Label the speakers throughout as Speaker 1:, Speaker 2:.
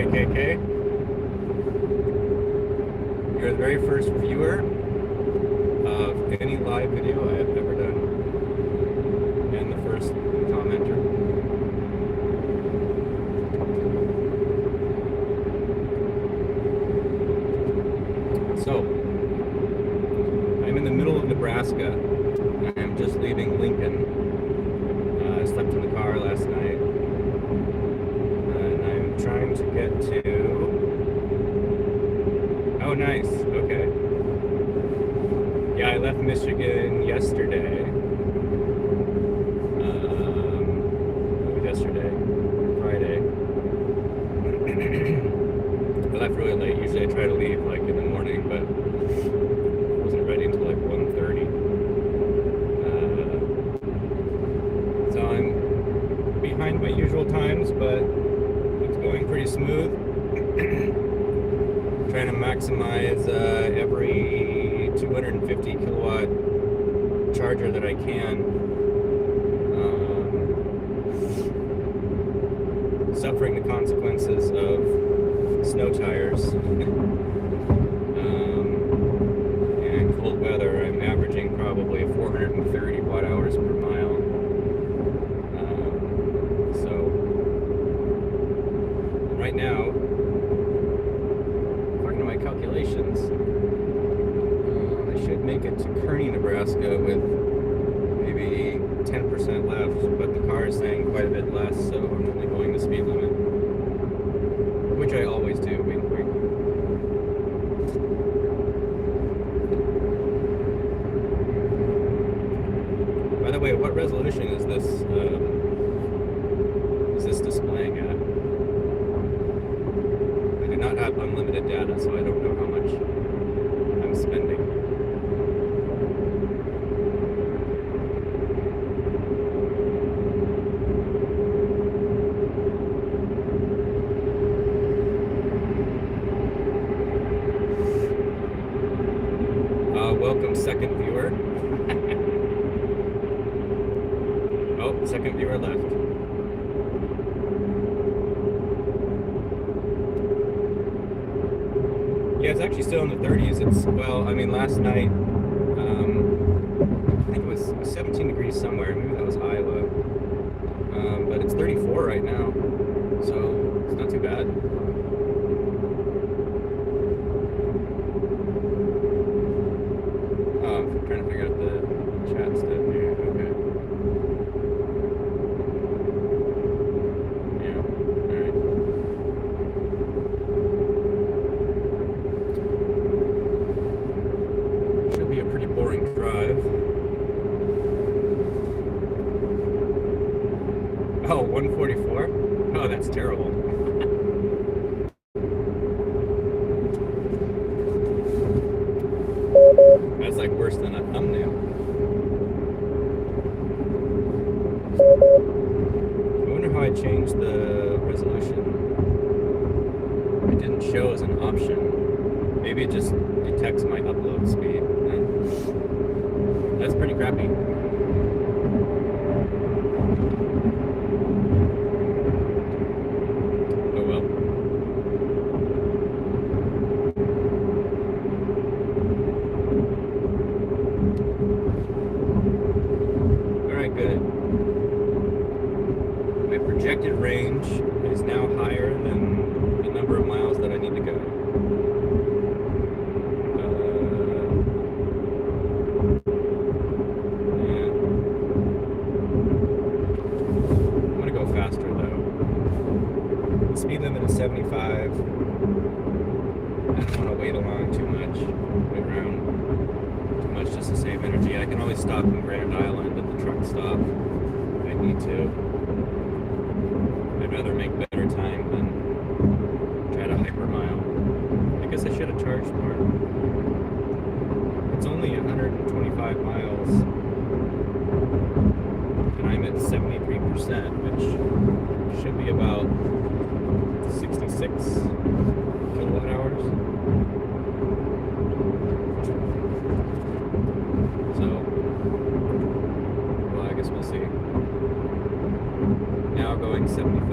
Speaker 1: KKK. You're the very first viewer of any live video I have ever done, and the first commenter. So, I'm in the middle of Nebraska. I'm just leaving Lincoln. I slept in the car last night. And I'm trying to get to... Oh, nice. Okay. Yeah, I left Michigan yesterday. Friday. I left really late. Usually I try to leave like in the morning, but I wasn't ready until like 1:30. So I'm behind my usual times, but it's going pretty smooth. Trying to maximize every 250 kilowatt charger that I can. Suffering the consequences of snow tires. And cold weather, I'm averaging probably 430 watt hours per mile. So right now, according to my calculations, I should make it to Kearney, Nebraska with maybe 10% left, but the car is saying quite a bit less, so I'm only going the speed limit, which I always do, wink wink. By the way, what resolution is this displaying at? I do not have unlimited data, so I don't know how much I'm spending. Welcome, second viewer. Oh, second viewer left. Yeah, it's actually still in the 30s. It's, well, I mean, last night, I think it was 17 degrees somewhere. Maybe that was Iowa. But it's 34 right now, so it's not too bad. Trying to figure out the chat stuff here. Okay. Yeah. Alright. Should be a pretty boring drive. Oh, 144? Oh, that's terrible. That's like worse than a thumbnail. I wonder how I changed the resolution. It didn't show as an option. Maybe it just detects my upload speed. That's pretty crappy. Oh well. Good. My projected range is now higher than the number of miles that I need to go. Yeah. I'm gonna go faster though. The speed limit is 75. I don't want to wait along too much. Wait around too much just to save energy. I can always stop in Grand Island at the truck stop if I need to. I'd rather make better time than try to hypermile. I guess I should have charged more. It's only 125 miles, and I'm at 73%, which should be about 66 kilowatt hours. So, well, I guess we'll see. Now going 75.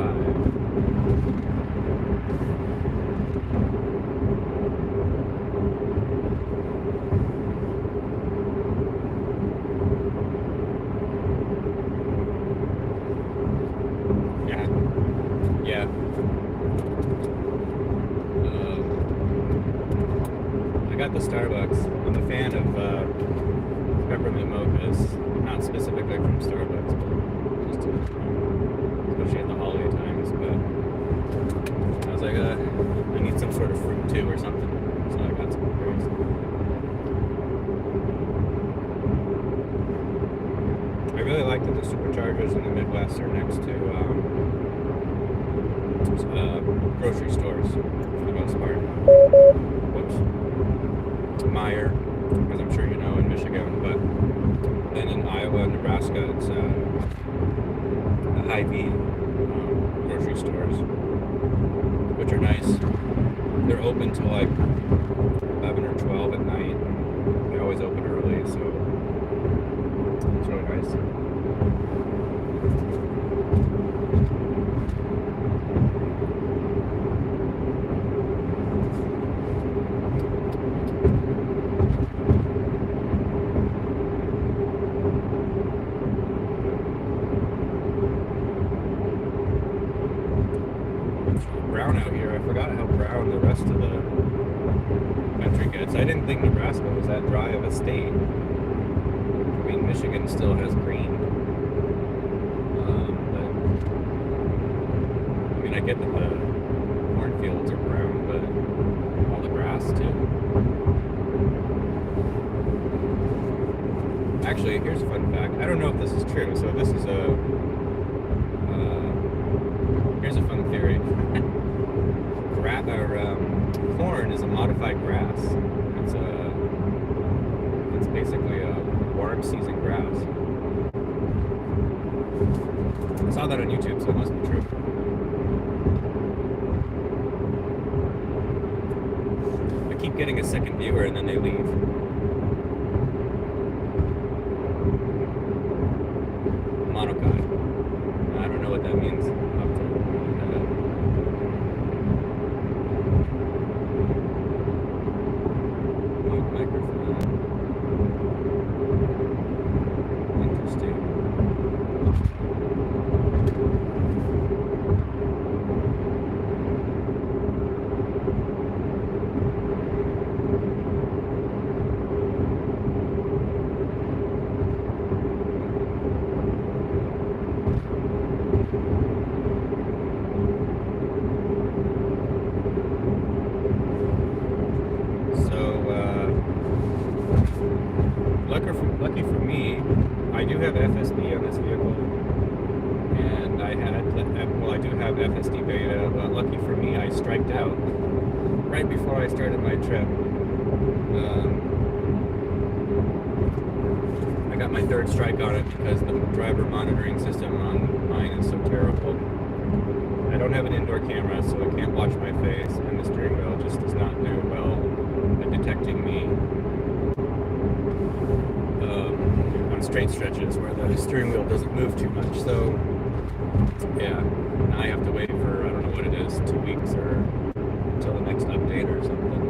Speaker 1: yeah. I got the Starbucks. I'm a fan of peppermint mochas, not specifically from Starbucks, but just especially at the holiday times. But I was like, I need some sort of fruit too or something, so I got some berries. I really like that the superchargers in the Midwest are next to grocery stores for the most part. Whoops. Meyer, as I'm sure you know, in Michigan, but then in Iowa and Nebraska, it's the Hy-Vee grocery stores, which are nice. They're open till like 11 or 12 at night. They always open early, so it's really nice. Brown out here. I forgot how brown the rest of the country gets. I didn't think Nebraska was that dry of a state. I mean, Michigan still has green. But I mean, I get that the cornfields are brown, but all the grass too. Actually, here's a fun fact. I don't know if this is true. So this is here's a fun theory. Corn is a modified grass. It's basically a warm season grass. I saw that on YouTube, so it must be true. I keep getting a second viewer and then they leave. Monocot. I don't know what that means. I'll have to look that up. Microphone. Interesting. Lucky for me, I do have FSD on this vehicle, and I do have FSD beta, but lucky for me, I striked out right before I started my trip. I got my third strike on it because the driver monitoring system on mine is so terrible. I don't have an indoor camera, so I can't watch my face, and the steering wheel just does not do well at detecting me on straight stretches where the steering wheel doesn't move too much. So yeah, now I have to wait for, I don't know what it is, 2 weeks or until the next update or something.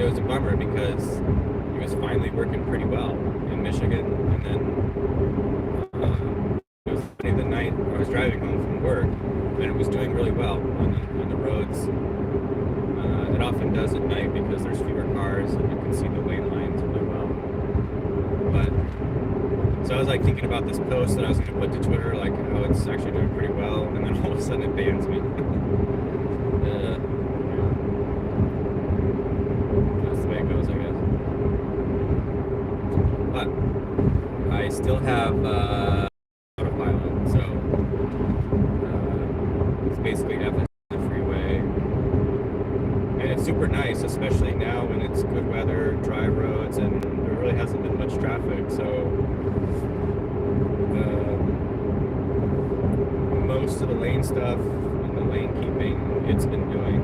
Speaker 1: It was a bummer because it was finally working pretty well in Michigan, and then it was funny, the night I was driving home from work and it was doing really well on the roads. It often does at night because there's fewer cars and you can see the lane lines really well. But so I was like thinking about this post that I was going to put to Twitter, like how it's actually doing pretty well, and then all of a sudden it bans me. Yeah. That's the way it goes, I guess. But I still have autopilot, so it's basically FSD freeway, and it's super nice, especially now when it's good weather, dry roads, and there really hasn't been much traffic. So most of the lane stuff and the lane keeping it's been doing.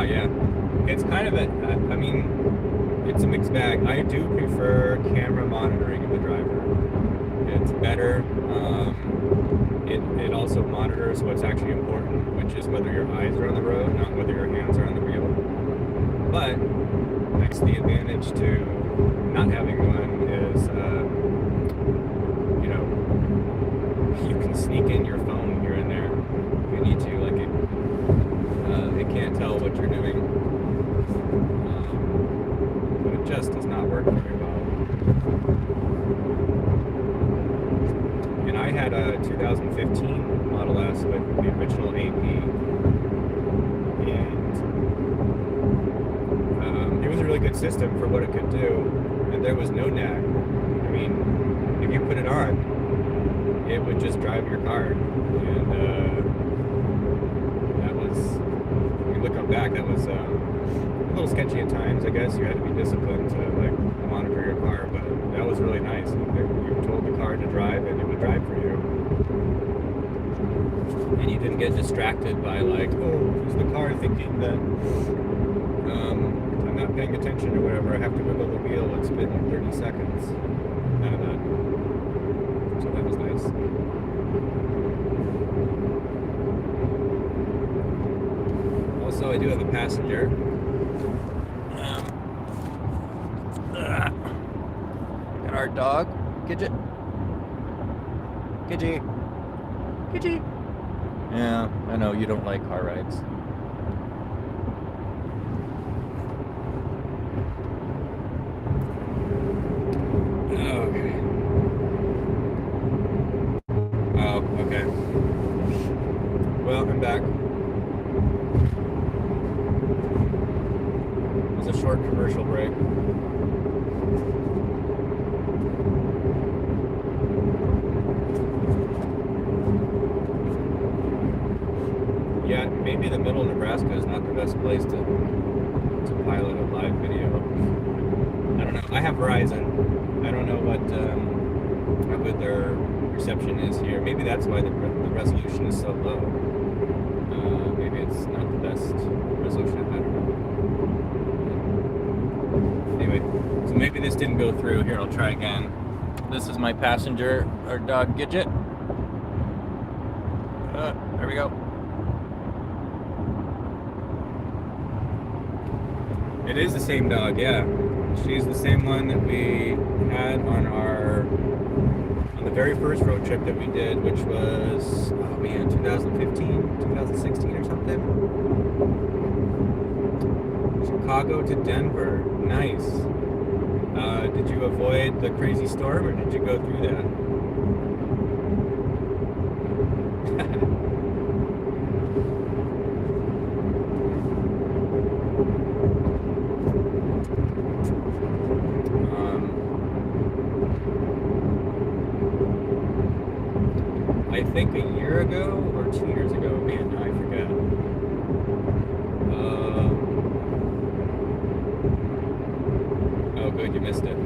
Speaker 1: Yeah, it's kind of I mean, it's a mixed bag. I do prefer camera monitoring of the driver. It's better. It also monitors what's actually important, which is whether your eyes are on the road, not whether your hands are on the wheel. But that's the advantage to not having one is 2015 Model S with the original AP, and it was a really good system for what it could do, and there was no nag. I mean, if you put it on, it would just drive your car, and that was, when you look on back, that was a little sketchy at times. I guess you had to be disciplined to like monitor your car, but that was really nice. You told the car to drive, and it would drive for you, and you didn't get distracted by like, oh, who's the car thinking that I'm not paying attention or whatever. I have to wiggle the wheel. It's been 30 seconds. None of that. So that was nice. Also, I do have a passenger. And our dog, Gidget. Gidget. Gidget. Yeah, I know you don't like car rides. Okay. Oh, okay. Well, I'm back. It was a short commercial break. Yeah, maybe the middle of Nebraska is not the best place to pilot a live video. I don't know. I have Verizon. I don't know what how good their reception is here. Maybe that's why the resolution is so low. Maybe it's not the best resolution. I don't know. Anyway, so maybe this didn't go through. Here, I'll try again. This is my passenger, our dog Gidget. There we go. It is the same dog, yeah. She's the same one that we had on the very first road trip that we did, which was, oh man, 2015, 2016 or something. Chicago to Denver, nice. Did you avoid the crazy storm, or did you go through that? I think a year ago or 2 years ago, man, I forget. Oh, good, you missed it.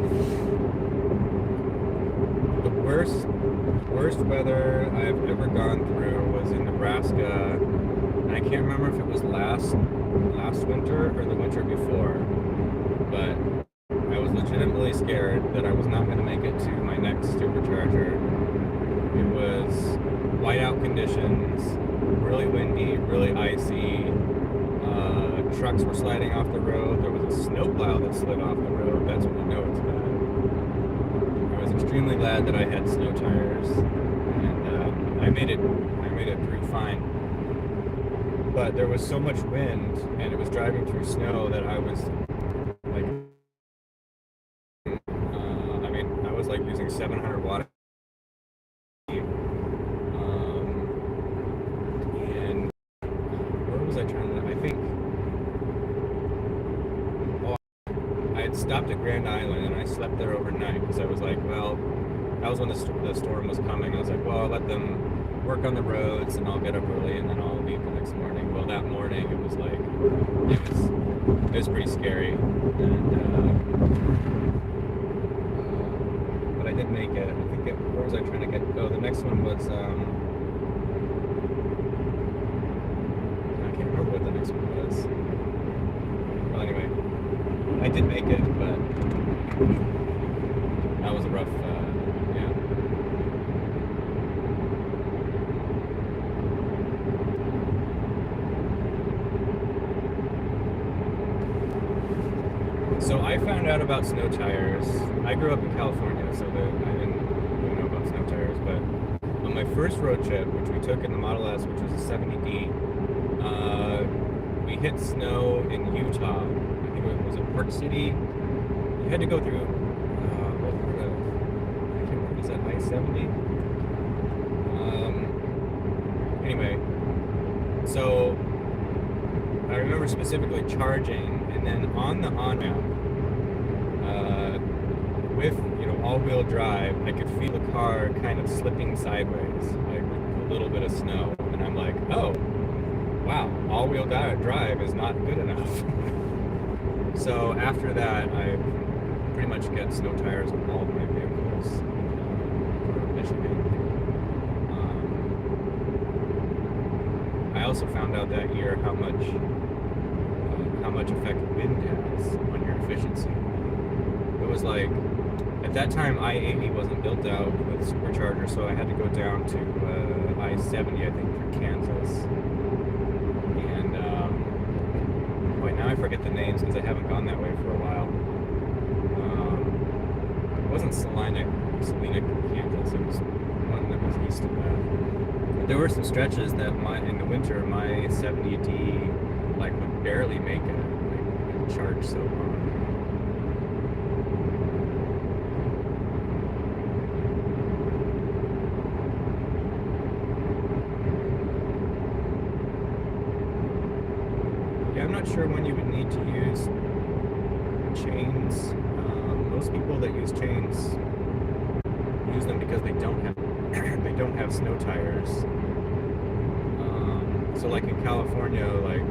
Speaker 1: The worst weather I've ever gone through was in Nebraska, and I can't remember if it was last winter or the winter before, but I was legitimately scared that I was not going to make it to my next supercharger. It was whiteout conditions, really windy, really icy. Trucks were sliding off the road. There was a snowplow that slid off the road. That's when you know it's bad. I was extremely glad that I had snow tires, and I made it through fine. But there was so much wind, and it was driving through snow that I was like, I was like using 700 watt. And where was I trying to? I think. I had stopped at Grand Island, and I slept there overnight because I was like, well, that was when the storm was coming. I was like, well, I'll let them work on the roads, and I'll get up early, and then I'll leave the next morning. Well, that morning it was like, it was pretty scary, and but I did make it. I think where was I trying to get? Oh, the next one was I can't remember what the next one was. Well, anyway. I did make it, but that was a rough, yeah. So I found out about snow tires. I grew up in California, so I didn't really know about snow tires, but on my first road trip, which we took in the Model S, which was a 70D, we hit snow in Utah. It was in Park City. You had to go through, I can't remember, is that I-70? remember specifically charging, and then on the on-ramp, with, you know, all-wheel drive, I could feel the car kind of slipping sideways, like with a little bit of snow, and I'm like, oh, wow, all-wheel drive is not good enough. So after that, I pretty much get snow tires on all of my vehicles for Michigan. I also found out that year how much effect wind has on your efficiency. It was like, at that time, I-80 wasn't built out with supercharger, so I had to go down to I-70, I think, for Kansas. And boy, now I forget the names because I haven't gone that way for a while. It wasn't Salina, Kansas. It was one that was east of that. But there were some stretches that in the winter, my 70D like would barely make it. Like, it charged so hard. I'm not sure when you would need to use chains. Most people that use chains use them because they don't have snow tires. So like in California, like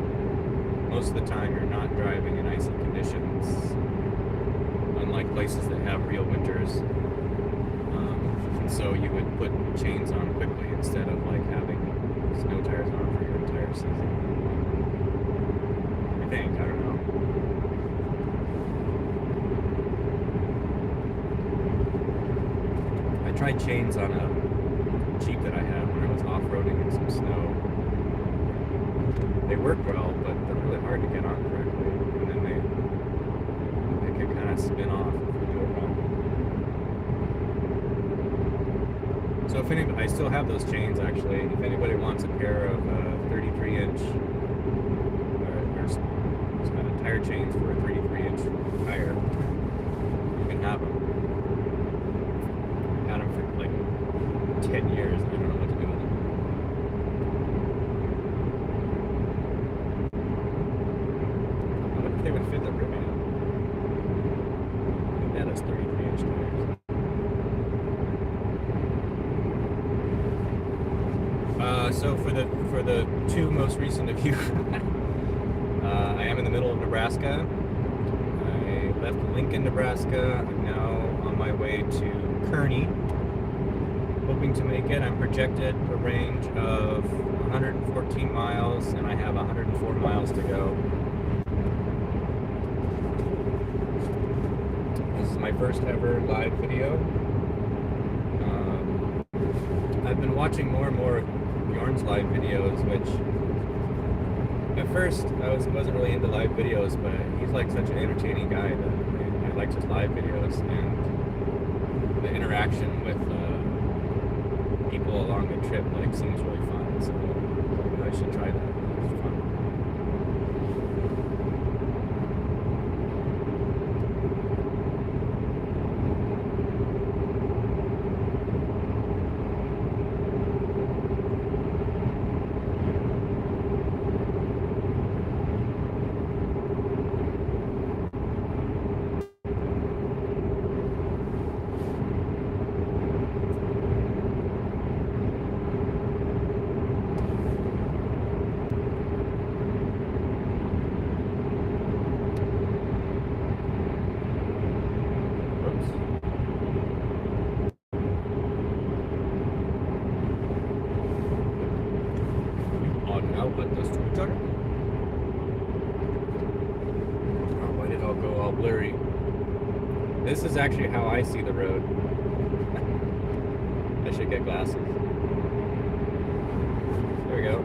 Speaker 1: most of the time you're not driving in icy conditions, unlike places that have real winters. And so you would put chains on quickly instead of like having snow tires on for your entire season. I don't know. I tried chains on a Jeep that I had when I was off-roading in some snow. They work well, but they're really hard to get on correctly, and then they can kind of spin off if you do it wrong. So if anybody, I still have those chains actually. If anybody wants a pair of 33-inch tire chains for a 33-inch tire, you can have them. I've had them for like 10 years and I don't know what to do with them. I wonder if they would fit the ribbon. I think that is 33-inch tires. So for the two most recent of you, I am in the middle of Nebraska. I left Lincoln, Nebraska. I'm now on my way to Kearney, hoping to make it. I'm projected a range of 114 miles, and I have 104 miles to go. This is my first ever live video. I've been watching more and more of Bjorn's live videos, which at first I wasn't really into live videos, but he's like such an entertaining guy that I liked his live videos, and the interaction with people along the trip like seems really fun. So maybe I should try that. It's fun. Blurry. This is actually how I see the road. I should get glasses. There we go.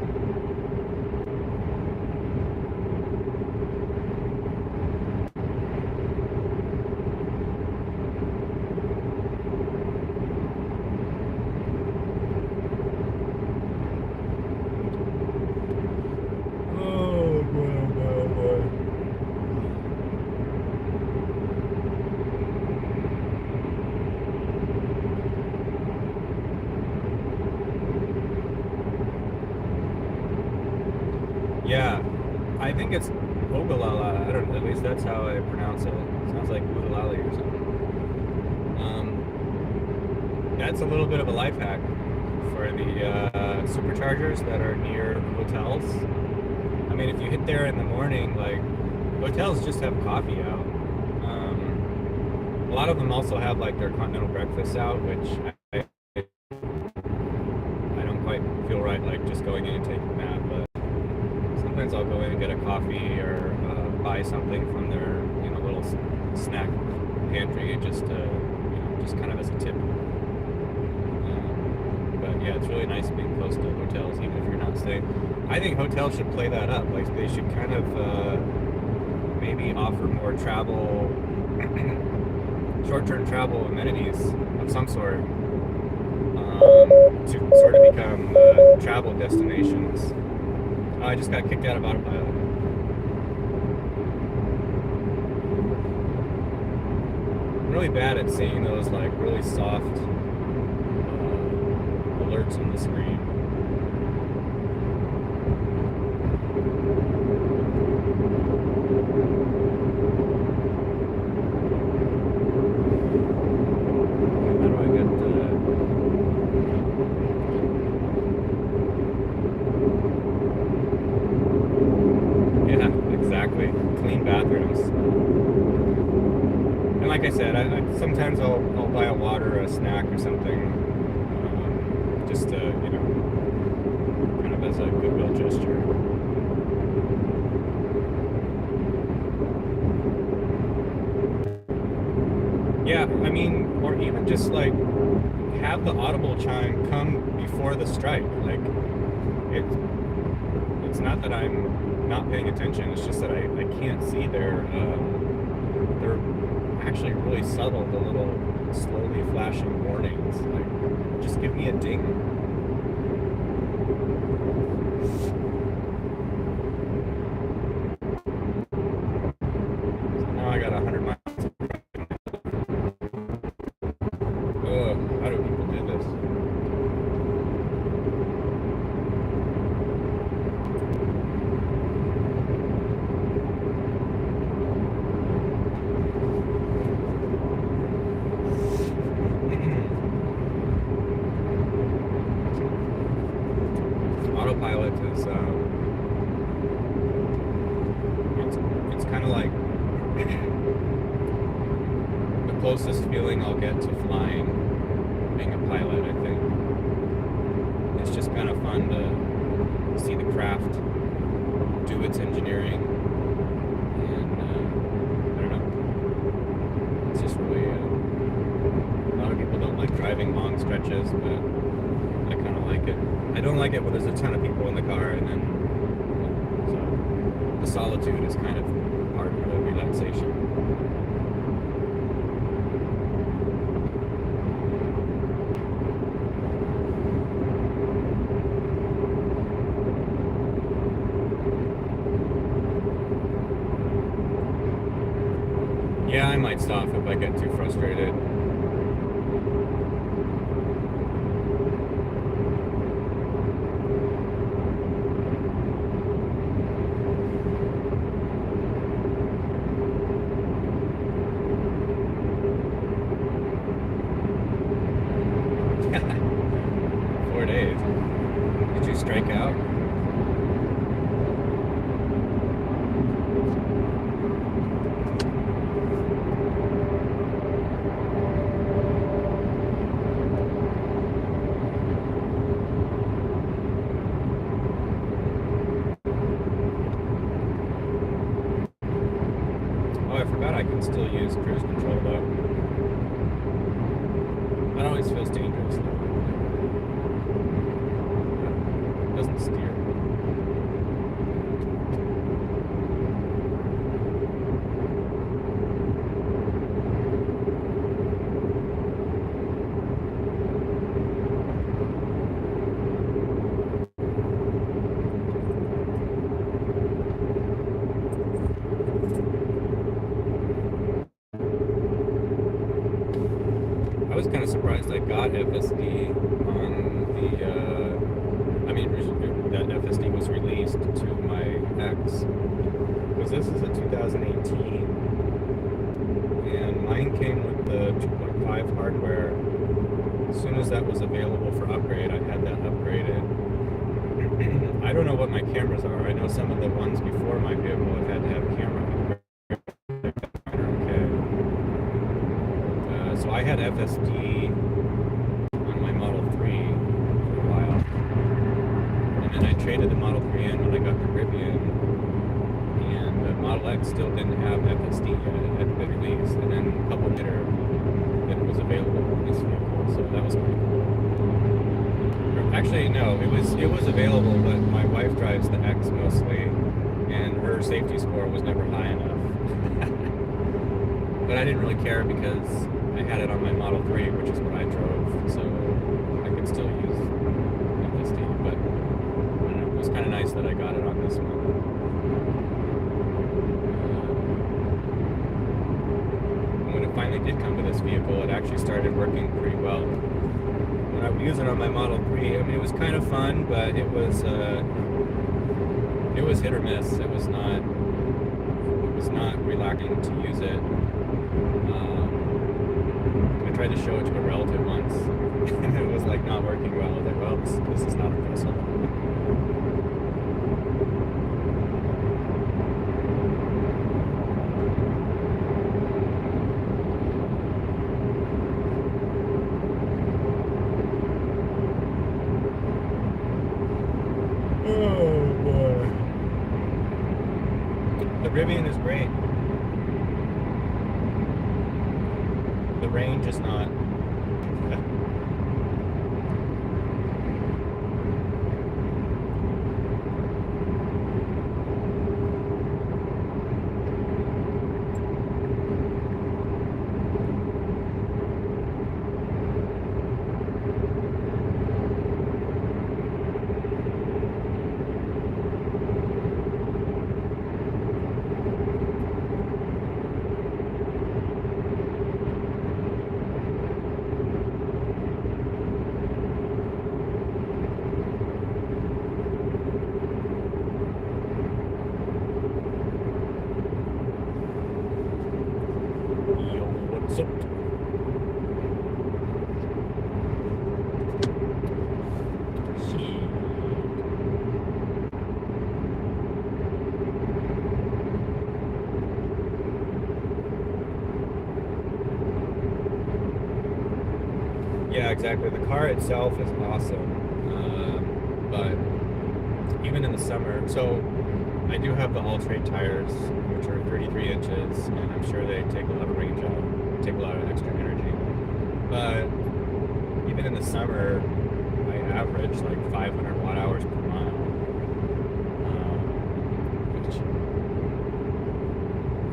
Speaker 1: think it's Ogallala. I don't know. At least that's how I pronounce it. It sounds like Ugalali or something. That's a little bit of a life hack for the superchargers that are near hotels. I mean, if you hit there in the morning, like, hotels just have coffee out. A lot of them also have like their continental breakfasts out, which I don't quite feel right like just going in and taking that. But sometimes I'll go in and get a coffee or buy something from their little snack pantry just just kind of as a tip. But yeah, it's really nice being close to hotels, even if you're not staying. I think hotels should play that up. Like, they should kind of maybe offer more travel, short-term travel amenities of some sort to sort of become travel destinations. Oh, I just got kicked out of autopilot. I'm really bad at seeing those like really soft alerts on the screen. How do I get yeah, exactly. Clean bathrooms. And like I said, I sometimes I'll buy a water or a snack or something, just to, kind of as a goodwill gesture. Yeah, I mean, or even just like have the audible chime come before the strike. Like, it's not that I'm not paying attention, it's just that I can't see they're actually really subtle, the little slowly flashing warnings. Like, just give me a ding. So now I got 100 miles. Ugh, how do people do this? Autopilot is it's kind of like the closest feeling I'll get to flying, being a pilot. I think it's just kind of fun to see the craft do its engineering, and I don't know, it's just really a lot of people don't like driving long stretches, but I kind of like it. I don't like it when there's a ton of people in the car, and then so the solitude is kind of part of the relaxation. Yeah, I might stop if I get too frustrated. Did you strike out? Oh, I forgot I can still use cruise control though. That always feels dangerous though. It doesn't steer. I was kind of surprised I got FSD on the, I mean, that FSD was released to my ex, because this is a 2018, and mine came with the 2.5 hardware. As soon as that was available for upgrade, I had that upgraded. I don't know what my cameras are. I know some of the ones before my vehicle have had to have a camera. Okay. So I had FSD on my Model 3 for a while. And then I traded the Model 3 in when I got the Rivian. And the Model X still didn't have FSD yet. It hadn't been released. And then a couple later, it was available on this vehicle. So that was pretty cool. Actually, no, it was available, but my wife drives the X mostly, and her safety score was never high enough. But I didn't really care because I had it on my Model 3, which is what I drove, so I could still use FSD. But I don't know, it was kind of nice that I got it on this one. When it finally did come to this vehicle, it actually started working pretty well. When I was using it on my Model 3, I mean, it was kind of fun, but it was hit or miss. It was not relaxing to use it. I tried to show it to a relative once, and it was like not working well. I was like, well, this is not impressive. Rivian is great. The range is not. Yeah, exactly. The car itself is awesome, but even in the summer, so I do have the all-terrain tires, which are 33 inches, and I'm sure they take a lot of range out, take a lot of extra energy. But even in the summer, I average like 500 watt hours per mile, which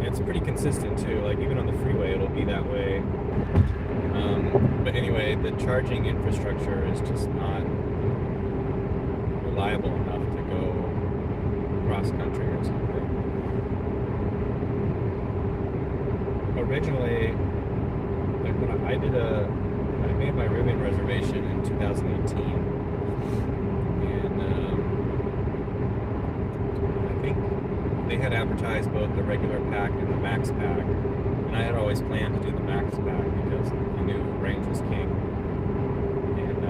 Speaker 1: it's pretty consistent too. Like even on the freeway, it'll be that way. But anyway, the charging infrastructure is just not reliable enough to go cross country or something. Originally, like when I made my Rivian reservation in 2018, and I think they had advertised both the regular pack and the max pack, and I had always planned to do the max pack because I knew range was king, and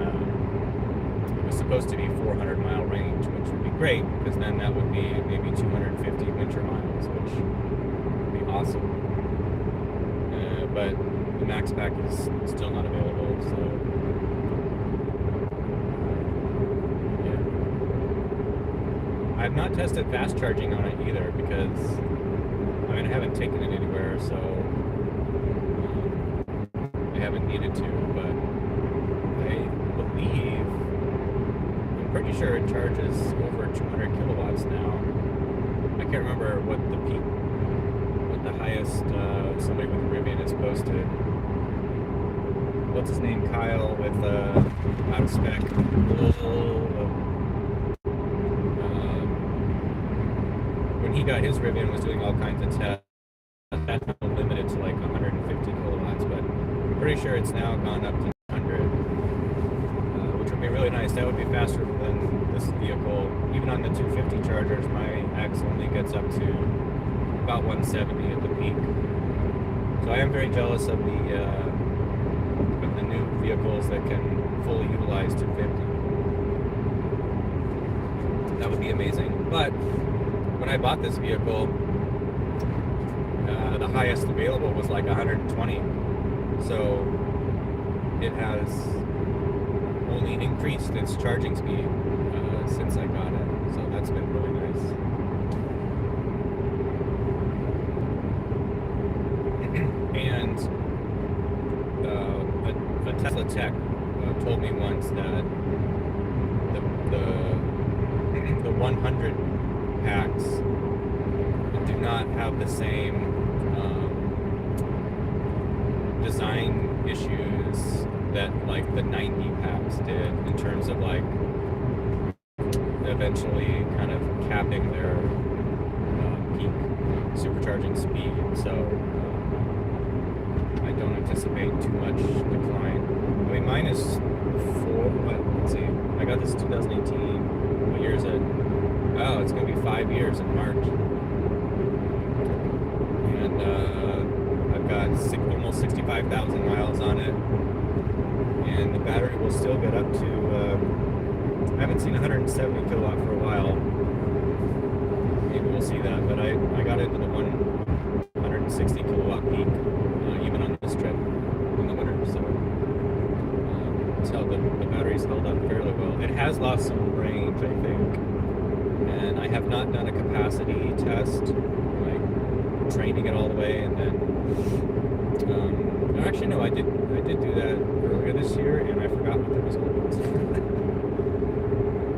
Speaker 1: it was supposed to be 400 mile range, which would be great because then that would be maybe 250 winter miles, which would be awesome. But the max pack is still not available, so yeah. I've not tested fast charging on it either because I mean I haven't taken it anywhere, so I haven't needed to. But I'm pretty sure it charges over 200 kilowatts now. I can't remember what the highest somebody with a Rivian is posted. What's his name? Kyle with out of spec. When he got his Rivian, was doing all kinds of tests. That's limited to like 150 kilowatts, but I'm pretty sure it's now gone up to 100, which would be really nice. That would be faster than this vehicle, even on the 250 chargers, my X only gets up to about 170 at the peak. So I am very jealous of the new vehicles that can fully utilize 250. That would be amazing. But when I bought this vehicle, the highest available was like 120. So it has only increased its charging speed since I got it. So that's been really nice. And a Tesla tech told me once that the 100 packs do not have the same design issues that like the 90 packs did in terms of like eventually kind of capping their peak supercharging speed. So I don't anticipate too much decline. I mean, mine is 4, but let's see, I got this 2018. What year is it? Oh, it's going to be 5 years in March. And I've got almost 65,000 miles on it. And the battery will still get up to, I haven't seen 170 kilowatt for a while. Maybe we'll see that, but I got into the 160 kilowatt peak, even on this trip in the winter. So the battery's held up fairly well. It has lost some range, I think. And I have not done a capacity test, like draining it all the way, and then actually no, I did do that earlier this year, and I forgot what the result was.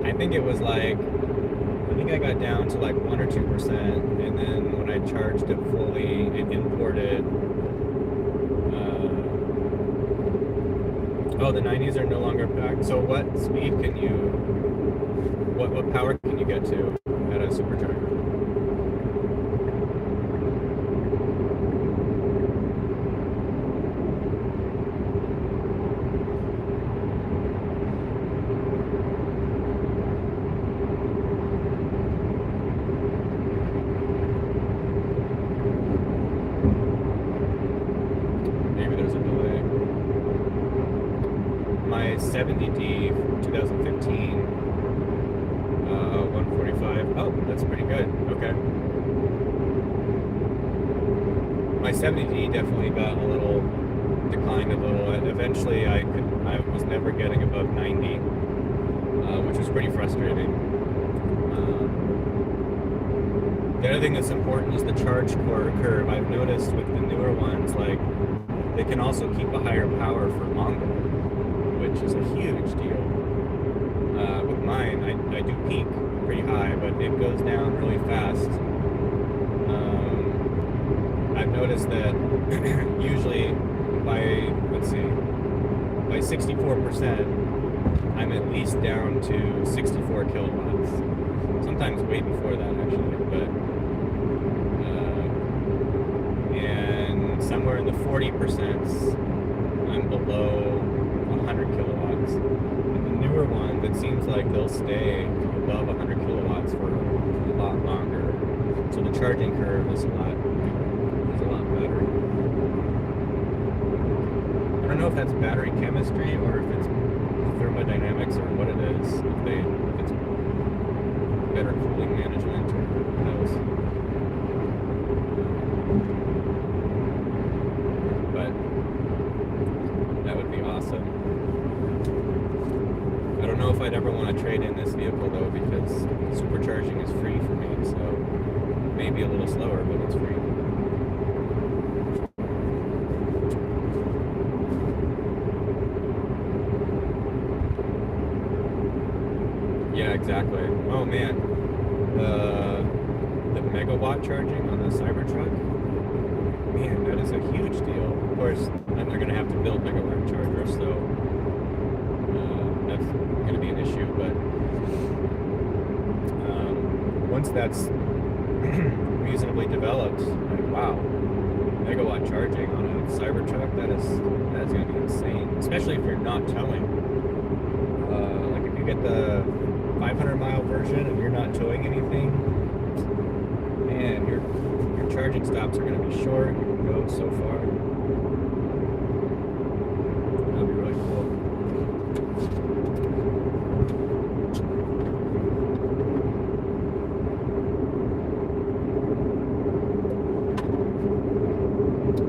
Speaker 1: I think it was like, I think I got down to like 1 or 2%, and then when I charged it fully, it imported. Oh, the 90s are no longer back. So what speed can you? What power can you get to at a supercharger? Maybe there's a delay. My 70D from 2015. 145. Oh, that's pretty good. Okay. My 70D definitely got a little declined a little. Eventually, I was never getting above 90, which was pretty frustrating. The other thing that's important is the charge curve. I've noticed with the newer ones, like they can also keep a higher power for longer, which is a huge deal. With mine, I do peak pretty high, but it goes down really fast. I've noticed that usually by 64%, I'm at least down to 64 kilowatts. Sometimes way before that, actually, but and somewhere in the 40%, I'm below 100 kilowatts. And the newer one, that seems like they'll stay above 100 kilowatts for a lot longer. So the charging curve is a lot better. I don't know if that's battery chemistry or if it's thermodynamics or what it is. If it's better cooling management or who knows. But that would be awesome. I don't know if I'd ever want to trade in this vehicle though, because supercharging is free for me, so maybe a little slower, but it's free. Yeah, exactly. Oh man, the megawatt charging on the Cybertruck, man, that is a huge deal. Of course, then they're going to have to build megawatt chargers, so that's going to be an issue. But once that's reasonably developed, like wow, megawatt charging on a Cybertruck, that's going to be insane. Especially if you're not towing. Like if you get the 500-mile version and you're not towing anything, man, your charging stops are going to be short. You can go so far. That'll be really cool.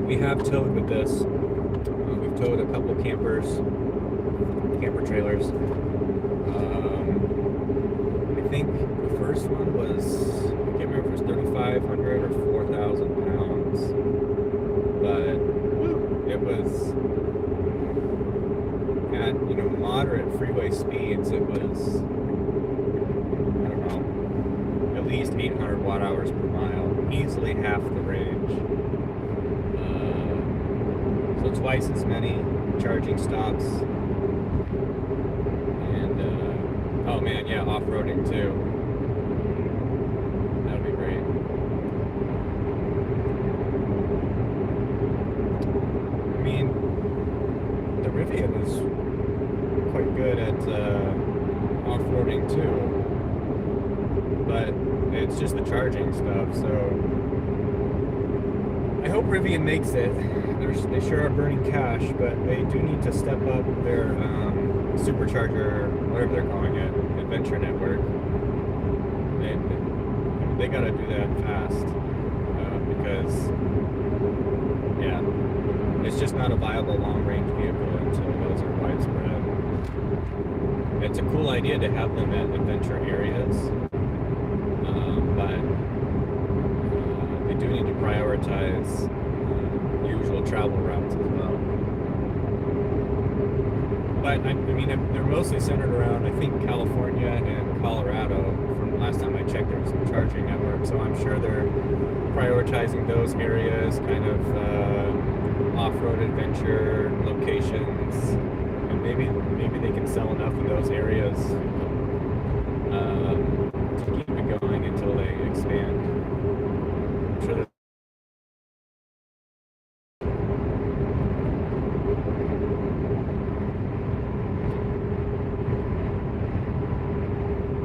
Speaker 1: We have towed with this. We've towed a couple camper trailers. I think the first one was, I can't remember if it was 3,500 or 4,000 pounds, but it was at, moderate freeway speeds. It was, I don't know, at least 800 watt hours per mile, easily half the range. So twice as many charging stops. Oh man, yeah, off-roading too. That would be great. I mean, the Rivian is quite good at off-roading too, but it's just the charging stuff, so I hope Rivian makes it. They sure are burning cash, but they do need to step up their supercharger, whatever they're calling it, adventure network. They gotta do that fast, because, yeah, it's just not a viable long-range vehicle until those are widespread. It's a cool idea to have them at adventure areas, but they do need to prioritize usual travel routes as well. But I mean, they're mostly centered around, I think, California and Colorado. From last time I checked, there was some charging network, so I'm sure they're prioritizing those areas, kind of off-road adventure locations, and maybe they can sell enough in those areas to keep it going until they expand. I'm sure that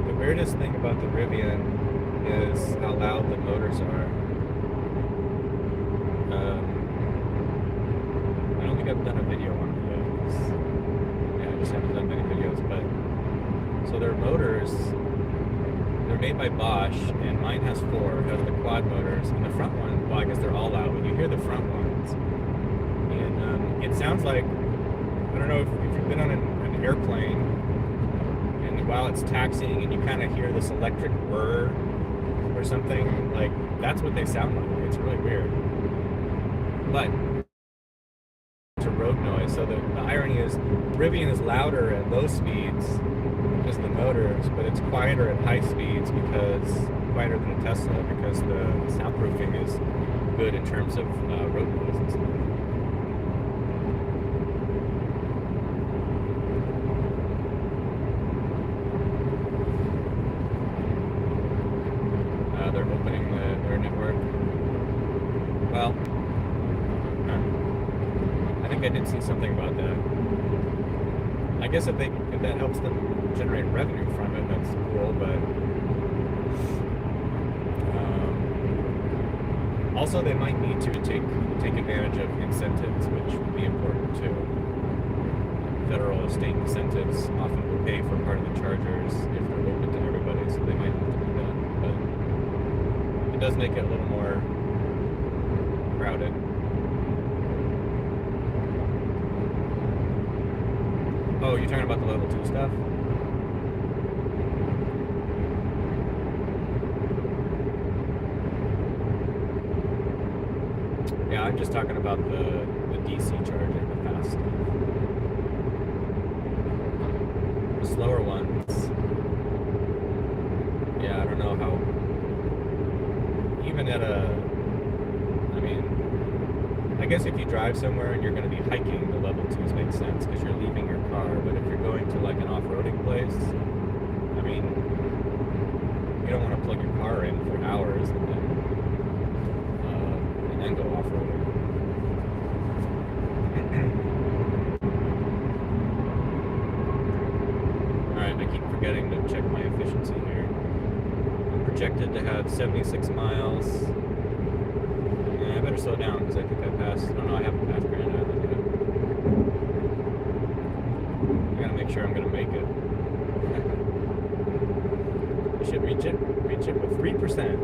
Speaker 1: the weirdest thing about the Rivian is how loud the motors are. I don't think I've done a video on it yet. Yeah, I just haven't done many videos, but so their motors, they're made by Bosch, and mine has 4. It has the quad motors, and the front one, well, I guess they're all loud, but you hear the front ones, and it sounds like, I don't know if you've been on an airplane, and while it's taxiing, and you kind of hear this electric whir or something, like, that's what they sound like. It's really weird. But it's a road noise, so the irony is, Rivian is louder at low speeds because of the motors, but it's quieter at high speeds quieter than a Tesla, because the soundproofing is good in terms of road noise and stuff. They're opening their network. Well, I think I did see something about that. I guess if that helps them generate revenue from it, that's cool, but also they might need to take advantage of incentives, which would be important too. Federal or state incentives often will pay for part of the chargers if they're open to everybody, so they might have to do that. But it does make it a little more crowded. Oh, you're talking about the level 2 stuff? Yeah, I'm just talking about the DC charging, the fast stuff. The slower ones, yeah, I don't know how, even at I guess if you drive somewhere and you're going to be hiking, the level 2s make sense because you're leaving your car. But if you're going to like an off-roading place, I mean, you don't want to plug your car in for hours and then go off-roading. All right. I keep forgetting to check my efficiency here. I'm projected to have 76 miles. Yeah, I better slow down because I think I passed. Oh no, I haven't passed Grand Island yet. I gotta make sure I'm gonna make it. I should reach it with 3%.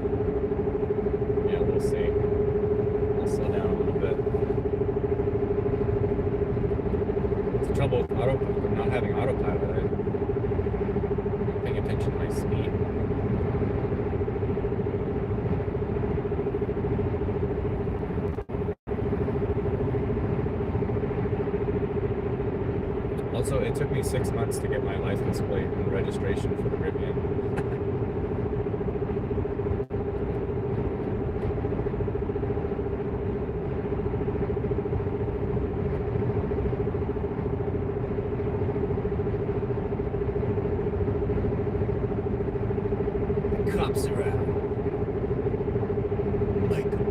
Speaker 1: Yeah, we'll see. I'll slow down a little bit. It's the trouble with not having autopilot. I'm paying attention to my speed. Also, it took me 6 months to get my license plate and registration for the Rivian. Cops are out. Michael.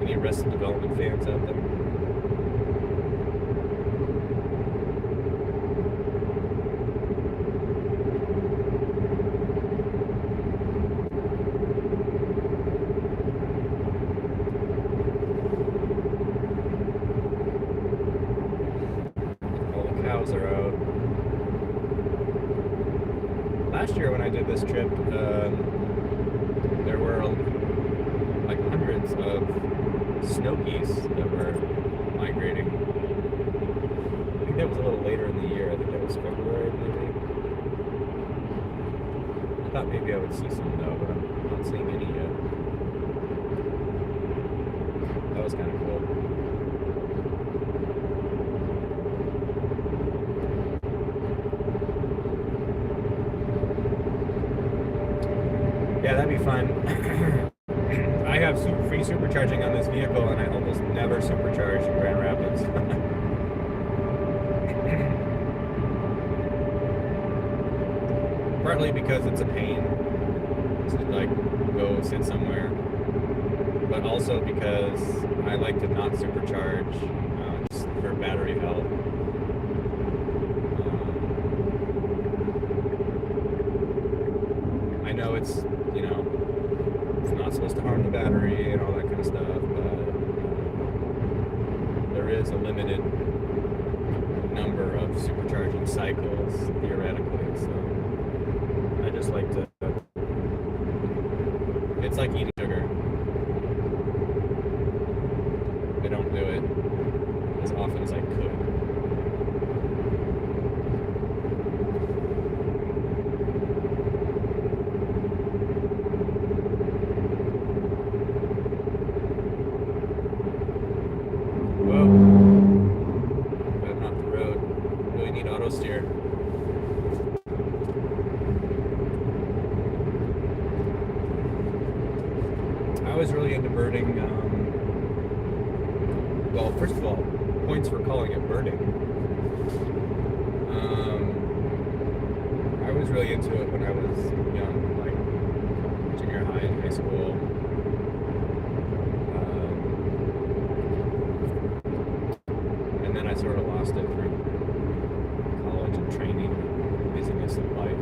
Speaker 1: Any Arrested Development fans out there? All the cows are out. Last year when I did this trip, there were like hundreds of snow geese that were migrating. I think that was a little later in the year. I think that was February, maybe. I thought maybe I would see some though, but I'm not seeing any yet. That was kind of cool. Yeah, that'd be fun. I have free supercharging on this vehicle, and I almost never supercharge in Grand Rapids. Partly because it's a pain to like go sit somewhere, but also because I like to not supercharge just for battery health. I know it's it's not supposed to harm the battery and all that kind of stuff, but there is a limited number of supercharging cycles, theoretically, so I just like to, it's like eating sugar. I don't do it as often as I could. I was really into birding. Well, first of all, points for calling it birding. I was really into it when I was young, like junior high and high school. And then I sort of lost it through college and training, busyness of life.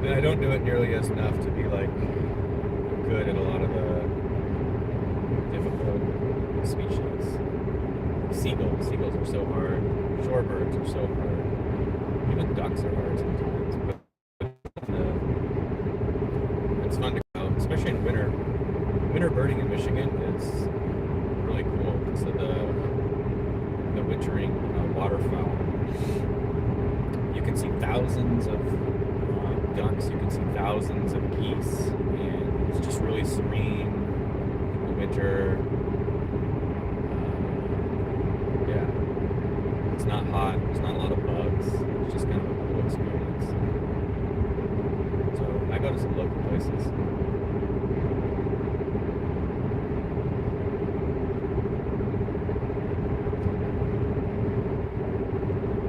Speaker 1: And I don't do it nearly as enough to be like good at a lot of the difficult species. Seagulls are so hard. Shorebirds are so hard. Even ducks are hard sometimes. But it's fun to go, especially in winter. Winter birding in Michigan is really cool because of the wintering waterfowl. You can see thousands of ducks. You can see thousands of geese. It's just really serene in the winter. Yeah, it's not hot. There's not a lot of bugs. It's just kind of a cool experience. So I go to some local places.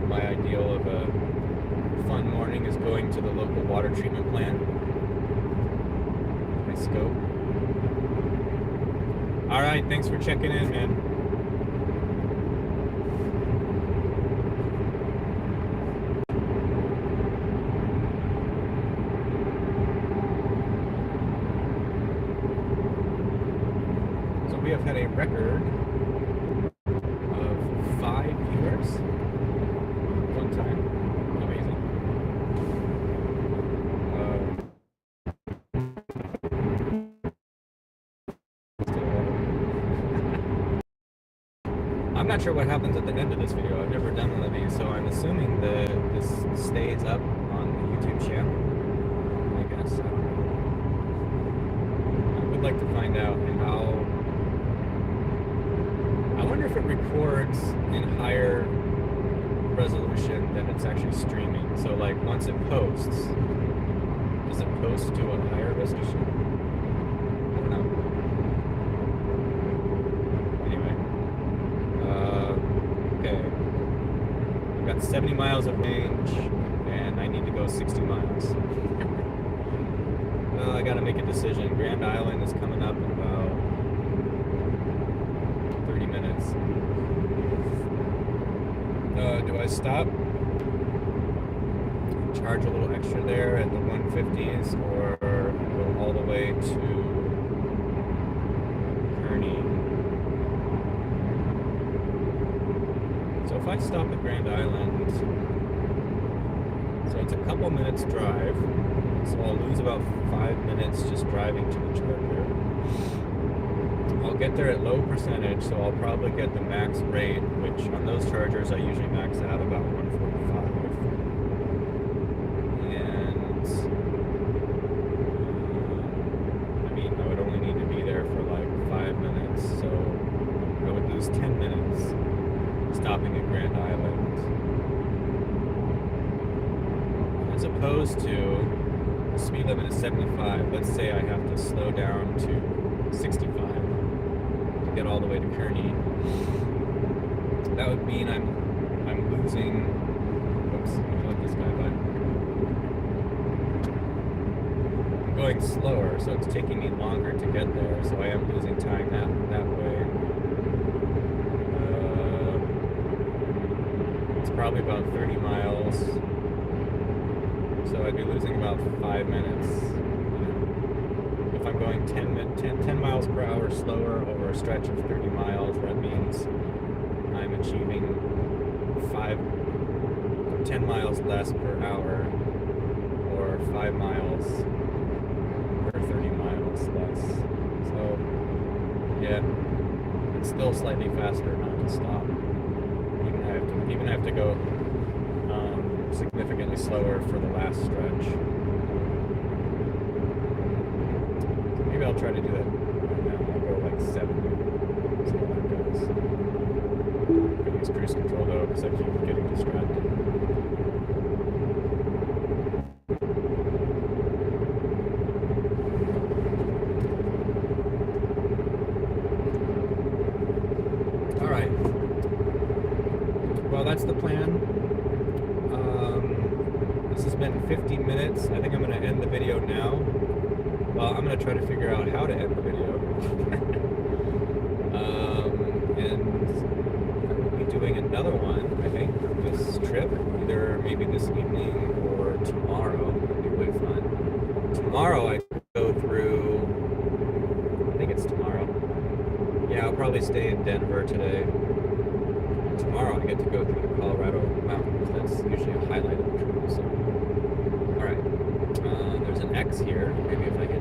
Speaker 1: My ideal of a fun morning is going to the local water treatment plant. Scope. All right, thanks for checking in, man. record of 5 viewers. One time. Amazing. I'm not sure what happens at the end of this video. I've never done one of these, so I'm assuming that this stays up on the YouTube channel. I guess. I don't know. I would like to find out how. I wonder if it records in higher resolution than it's actually streaming. So, like, once it posts, does it post to a higher resolution? I don't know. Okay, I've got 70 miles of range, and I need to go 60 miles. Well, I gotta make a decision. Grand Island is coming up in about 30 minutes. Do I stop? Charge a little extra there at the 150s, or go all the way to Kearney? So if I stop at Grand Island, so it's a couple minutes drive, so I'll lose about 5 minutes just driving to the charger. I'll get there at low percentage, so I'll probably get the max rate, which on those chargers I usually max out about 145. And I mean, I would only need to be there for like 5 minutes, so I would lose 10 minutes stopping at Grand Island, as opposed to the speed limit is 75. Let's say I have to slow down to 65 to get all the way to Kearney. That would mean I'm losing. Oops, let me let this guy by. I'm going slower, so it's taking me longer to get there. So I am losing time that way. Probably about 30 miles, so I'd be losing about 5 minutes. If I'm going 10 miles per hour slower over a stretch of 30 miles, that means I'm achieving 10 miles less per hour, or 5 miles per 30 miles less. So yeah, it's still slightly faster not to stop. Even I have to go significantly slower for the last stretch. So maybe I'll try to do that right now. I'll go like 70. See how that goes. I'm gonna use cruise control though, because I keep getting distracted. Alright. Well, that's the plan. This has been 50 minutes. I think I'm going to end the video now. Well, I'm going to try to figure out how to end the video. And I will be doing another one, I think, this trip. Either maybe this evening or tomorrow. It'll be way fun. Tomorrow I go through... I think it's tomorrow. Yeah, I'll probably stay in Denver today. Tomorrow I get to go through the Colorado mountains. That's usually a highlight of the trip. So, all right, there's an X here. Maybe if I hit